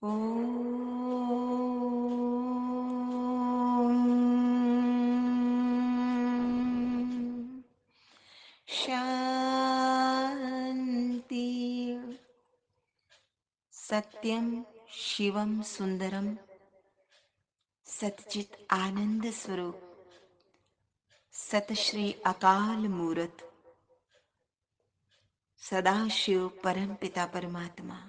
ॐ शान्ति। सत्यं शिवं सुंदरम सतचित आनंद स्वरूप सतश्री अकाल मूरत सदाशिव परम पिता परमात्मा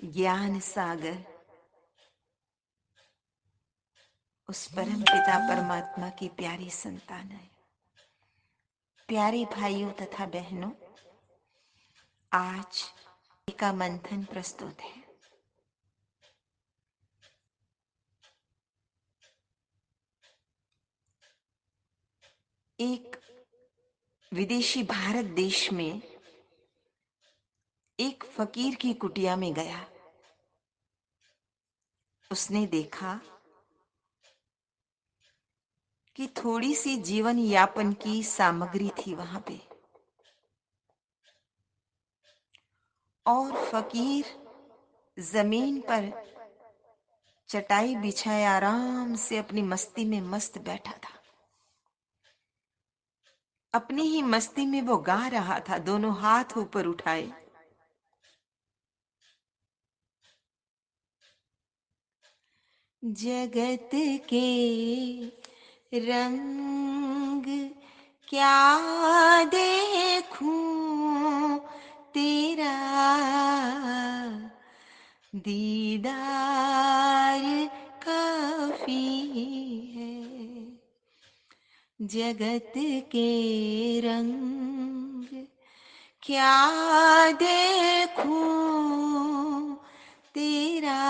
ज्ञान सागर उस परम पिता परमात्मा की प्यारी संतान है। प्यारे भाइयों तथा बहनों, आज का मंथन प्रस्तुत है। एक विदेशी भारत देश में एक फकीर की कुटिया में गया। उसने देखा कि थोड़ी सी जीवन यापन की सामग्री थी वहां पे, और फकीर जमीन पर चटाई बिछाए आराम से अपनी मस्ती में मस्त बैठा था। अपनी ही मस्ती में वो गा रहा था, दोनों हाथ ऊपर उठाए। जगत के रंग क्या देखूं, तेरा दीदार काफी है। जगत के रंग क्या देखूं, तेरा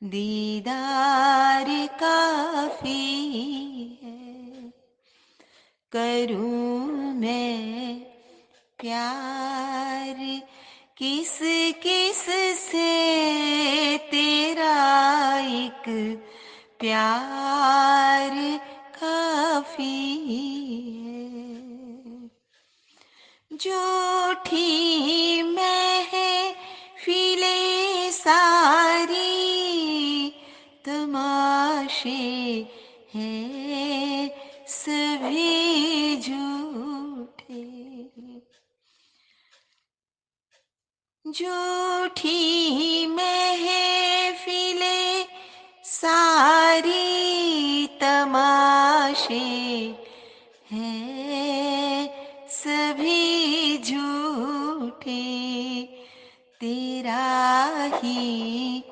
दीदार काफी है। करूं मैं प्यार किस किस से, तेरा एक प्यार काफी है। झूठी महफिले सारी तमाशे हैं सभी झूठे। झूठी महफिले सारी तमाशे हैं सभी झूठे। तेरा ही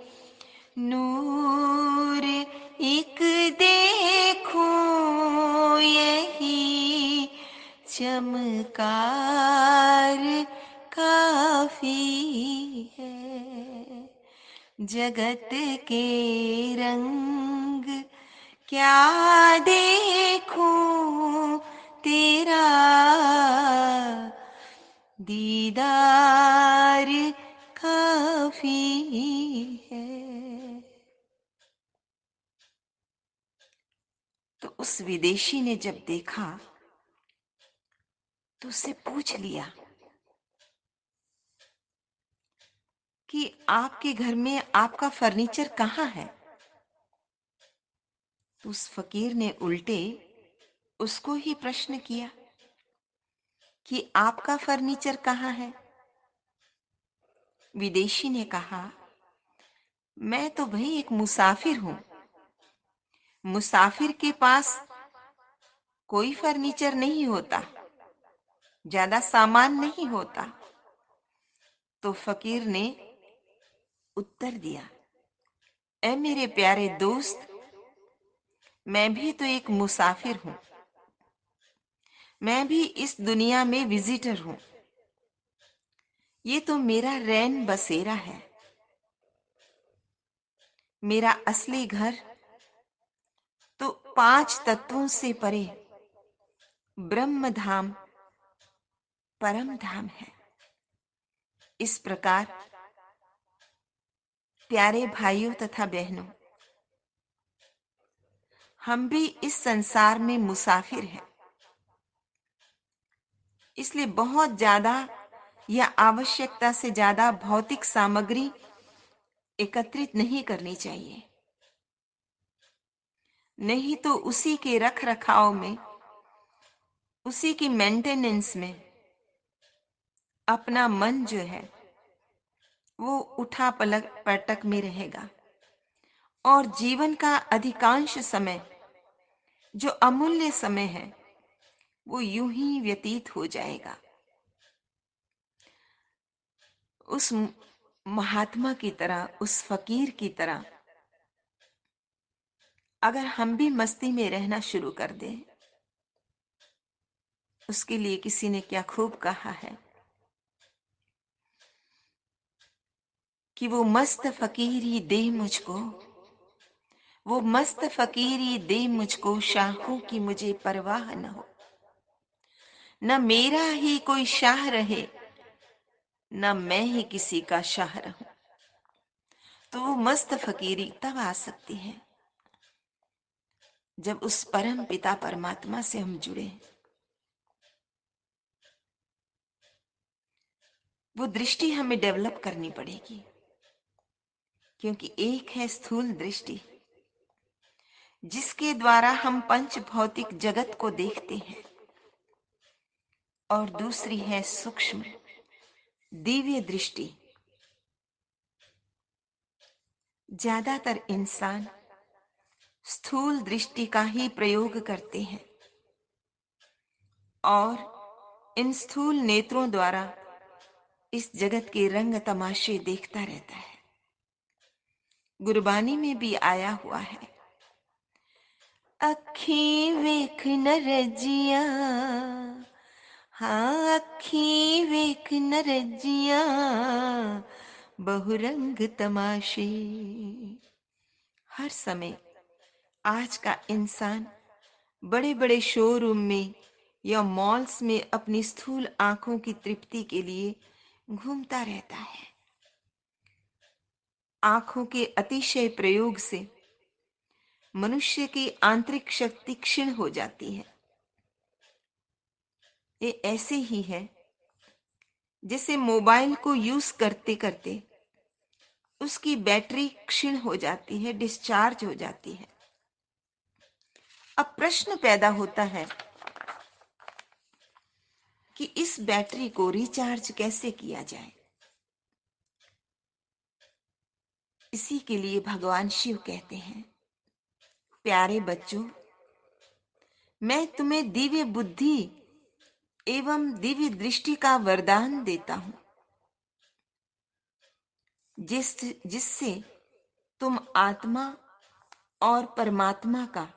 नूर एक देखूं, यही चमकार काफी है। जगत के रंग क्या देखूं, तेरा दीदार काफी है। तो उस विदेशी ने जब देखा तो उससे पूछ लिया कि आपके घर में आपका फर्नीचर कहाँ है। तो उस फकीर ने उल्टे उसको ही प्रश्न किया कि आपका फर्नीचर कहाँ है। विदेशी ने कहा, मैं तो भाई एक मुसाफिर हूं, मुसाफिर के पास कोई फर्नीचर नहीं होता, ज्यादा सामान नहीं होता। तो फकीर ने उत्तर दिया, ऐ मेरे प्यारे दोस्त, मैं भी तो एक मुसाफिर हूं, मैं भी इस दुनिया में विजिटर हूं। ये तो मेरा रैन बसेरा है। मेरा असली घर तो 5 तत्वों से परे ब्रह्म धाम परम धाम है। इस प्रकार प्यारे भाइयों तथा बहनों, हम भी इस संसार में मुसाफिर हैं। इसलिए बहुत ज्यादा या आवश्यकता से ज्यादा भौतिक सामग्री एकत्रित नहीं करनी चाहिए। नहीं तो उसी के रख रखाव में, उसी की मेंटेनेंस में अपना मन जो है वो उठा पलक पटक में रहेगा और जीवन का अधिकांश समय, जो अमूल्य समय है, वो यूं ही व्यतीत हो जाएगा। उस महात्मा की तरह, उस फकीर की तरह अगर हम भी मस्ती में रहना शुरू कर दें, उसके लिए किसी ने क्या खूब कहा है कि वो मस्त फकीरी दे मुझको, वो मस्त फकीरी दे मुझको, शाहों की मुझे परवाह न हो। न मेरा ही कोई शाह रहे, न मैं ही किसी का शाह रहूं। तो वो मस्त फकीरी तब आ सकती है जब उस परम पिता परमात्मा से हम जुड़े। वो दृष्टि हमें डेवलप करनी पड़ेगी, क्योंकि एक है स्थूल दृष्टि जिसके द्वारा हम पंच भौतिक जगत को देखते हैं, और दूसरी है सूक्ष्म दिव्य दृष्टि। ज्यादातर इंसान स्थूल दृष्टि का ही प्रयोग करते हैं और इन स्थूल नेत्रों द्वारा इस जगत के रंग तमाशे देखता रहता है। गुरबानी में भी आया हुआ है, अखी वेख न रजिया, हाँ अखी वेख न रजिया, बहुरंग तमाशे। हर समय आज का इंसान बड़े बड़े शोरूम में या मॉल्स में अपनी स्थूल आंखों की तृप्ति के लिए घूमता रहता है। आंखों के अतिशय प्रयोग से मनुष्य की आंतरिक शक्ति क्षीण हो जाती है। ये ऐसे ही है जैसे मोबाइल को यूज करते करते उसकी बैटरी क्षीण हो जाती है, डिस्चार्ज हो जाती है। अब प्रश्न पैदा होता है कि इस बैटरी को रिचार्ज कैसे किया जाए। इसी के लिए भगवान शिव कहते हैं, प्यारे बच्चों, मैं तुम्हें दिव्य बुद्धि एवं दिव्य दृष्टि का वरदान देता हूं, जिससे तुम आत्मा और परमात्मा का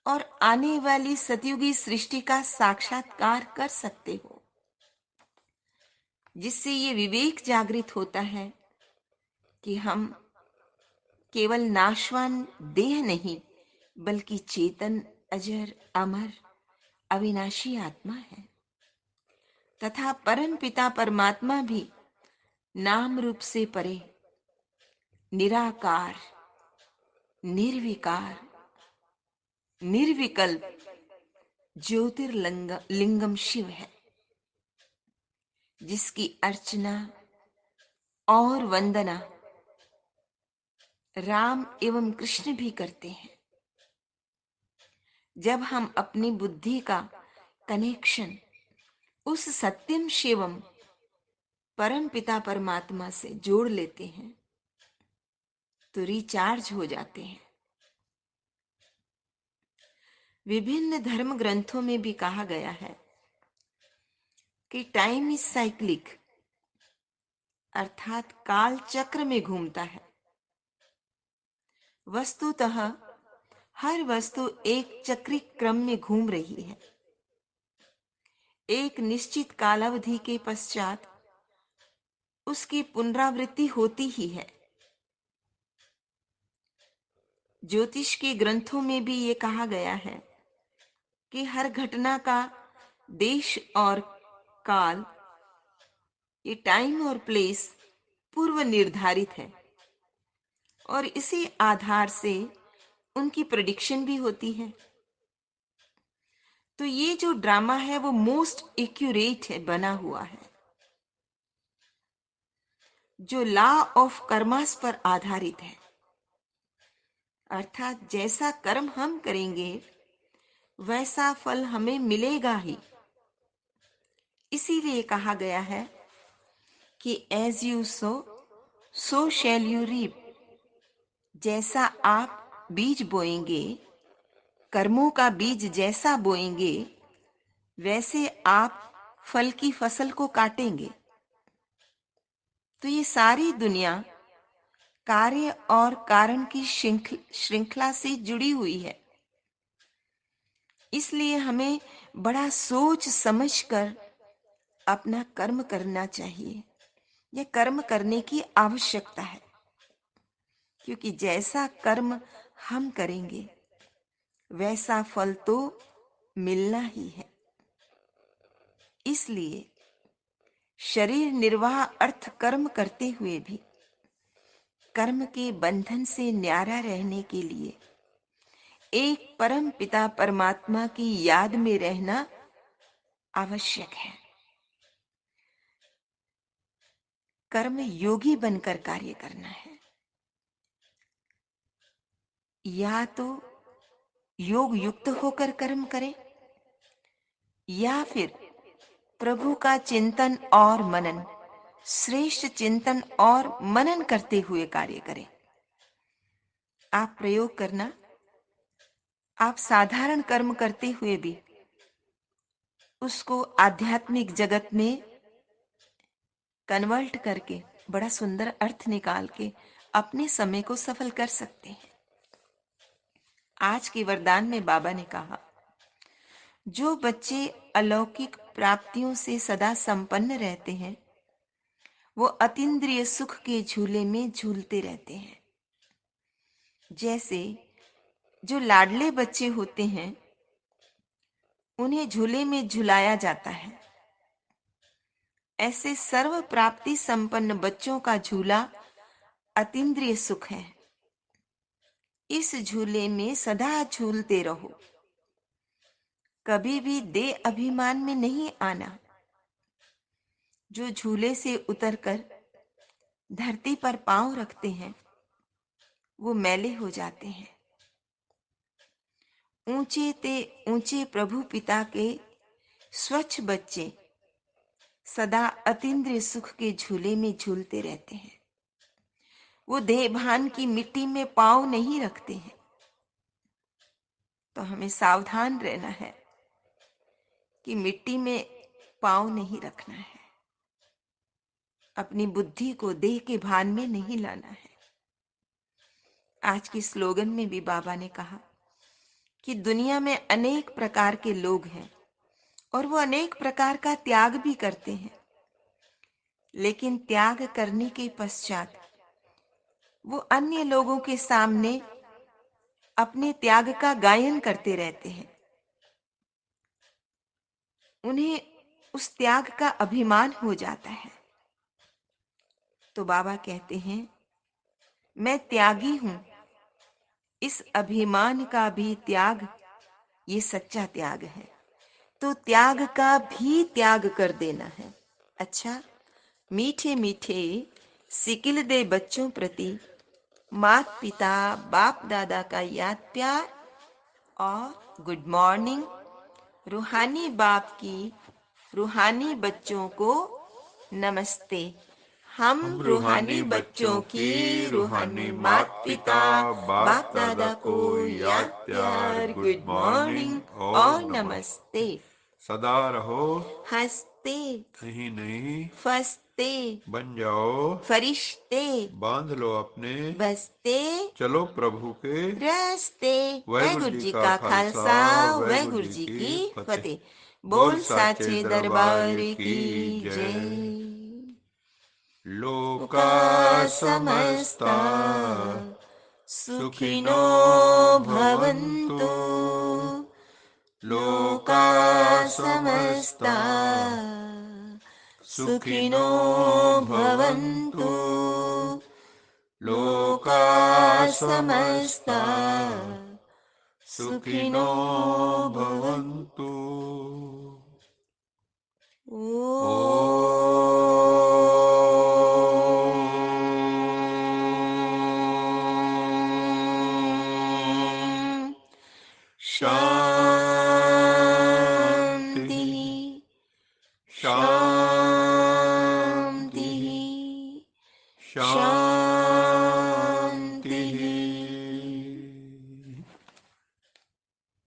और आने वाली सतयुगी सृष्टि का साक्षात्कार कर सकते हो। जिससे ये विवेक जागृत होता है कि हम केवल नाशवान देह नहीं, बल्कि चेतन, अजर, अमर, अविनाशी आत्मा है। तथा परम पिता परमात्मा भी नाम रूप से परे निराकार, निर्विकार, निर्विकल्प ज्योतिर्लिंगम शिव है, जिसकी अर्चना और वंदना राम एवं कृष्ण भी करते हैं। जब हम अपनी बुद्धि का कनेक्शन उस सत्यम शिवम परम पिता परमात्मा से जोड़ लेते हैं तो रिचार्ज हो जाते हैं। विभिन्न धर्म ग्रंथों में भी कहा गया है कि टाइम इज साइक्लिक, अर्थात काल चक्र में घूमता है। वस्तुतः हर वस्तु एक चक्रिक क्रम में घूम रही है। एक निश्चित कालावधि के पश्चात उसकी पुनरावृत्ति होती ही है। ज्योतिष के ग्रंथों में भी ये कहा गया है कि हर घटना का देश और काल, ये टाइम और प्लेस पूर्व निर्धारित है और इसी आधार से उनकी प्रेडिक्शन भी होती है। तो ये जो ड्रामा है वो मोस्ट एक्यूरेट है, बना हुआ है। जो लॉ ऑफ कर्मास पर आधारित है, अर्थात जैसा कर्म हम करेंगे वैसा फल हमें मिलेगा ही। इसीलिए कहा गया है कि as you sow so shall you reap. जैसा आप बीज बोएंगे, कर्मों का बीज जैसा बोएंगे, वैसे आप फल की फसल को काटेंगे। तो ये सारी दुनिया कार्य और कारण की श्रृंखला से जुड़ी हुई है। इसलिए हमें बड़ा सोच समझकर अपना कर्म करना चाहिए। यह कर्म करने की आवश्यकता है, क्योंकि जैसा कर्म हम करेंगे वैसा फल तो मिलना ही है। इसलिए शरीर निर्वाह अर्थ कर्म करते हुए भी कर्म के बंधन से न्यारा रहने के लिए एक परम पिता परमात्मा की याद में रहना आवश्यक है। कर्म योगी बनकर कार्य करना है। या तो योग युक्त होकर कर्म करें, या फिर प्रभु का चिंतन और मनन, श्रेष्ठ चिंतन और मनन करते हुए कार्य करें। आप प्रयोग करना, आप साधारण कर्म करते हुए भी उसको आध्यात्मिक जगत में कन्वर्ट करके बड़ा सुंदर अर्थ निकाल के अपने समय को सफल कर सकते हैं। आज के वरदान में बाबा ने कहा, जो बच्चे अलौकिक प्राप्तियों से सदा संपन्न रहते हैं वो अतीन्द्रिय सुख के झूले में झूलते रहते हैं। जैसे जो लाडले बच्चे होते हैं उन्हें झूले में झुलाया जाता है, ऐसे सर्व प्राप्ति संपन्न बच्चों का झूला अतीन्द्रिय सुख है। इस झूले में सदा झूलते रहो, कभी भी दे अभिमान में नहीं आना। जो झूले से उतरकर धरती पर पांव रखते हैं वो मैले हो जाते हैं। ऊंचे ते ऊंचे प्रभु पिता के स्वच्छ बच्चे सदा अतीन्द्रिय सुख के झूले में झूलते रहते हैं। वो देहभान की मिट्टी में पांव नहीं रखते हैं। तो हमें सावधान रहना है कि मिट्टी में पांव नहीं रखना है। अपनी बुद्धि को देह के भान में नहीं लाना है। आज की स्लोगन में भी बाबा ने कहा कि दुनिया में अनेक प्रकार के लोग हैं और वो अनेक प्रकार का त्याग भी करते हैं, लेकिन त्याग करने के पश्चात वो अन्य लोगों के सामने अपने त्याग का गायन करते रहते हैं। उन्हें उस त्याग का अभिमान हो जाता है। तो बाबा कहते हैं, मैं त्यागी हूं, इस अभिमान का भी त्याग ये सच्चा त्याग है। तो त्याग का भी त्याग कर देना है। अच्छा, मीठे मीठे सिकिल दे बच्चों प्रति माता पिता बाप दादा का याद प्यार और गुड मॉर्निंग। रूहानी बाप की रूहानी बच्चों को नमस्ते। हम रूहानी बच्चों की रूहानी माता पिता बाप दादा को याद प्यार, गुड मॉर्निंग और नमस्ते। सदा रहो हंसते, कहीं नहीं फंसते, बन जाओ फरिश्ते, बांध लो अपने बसते चलो प्रभु के रस्ते। वाहिगुरु वाहिगुरु जी जी का का खालसा खालसा, वाहिगुरु वाहिगुरु जी जी की की फतेह। फतेह। बोल बोल साचे साचे दरबार दरबार की की जय। जय। लोका लोका समस्ता समस्ता सुखिनो सुखिनो भवन्तु। भवन्तु। लोका लोका समस्ता समस्ता सुखिनो सुखिनो भवन्तु। भवन्तु। लोका लोका समस्ता समस्ता सुखिनो सुखिनो भवन्तु। भवन्तु। ओ ओ शांति शांति शांति शांति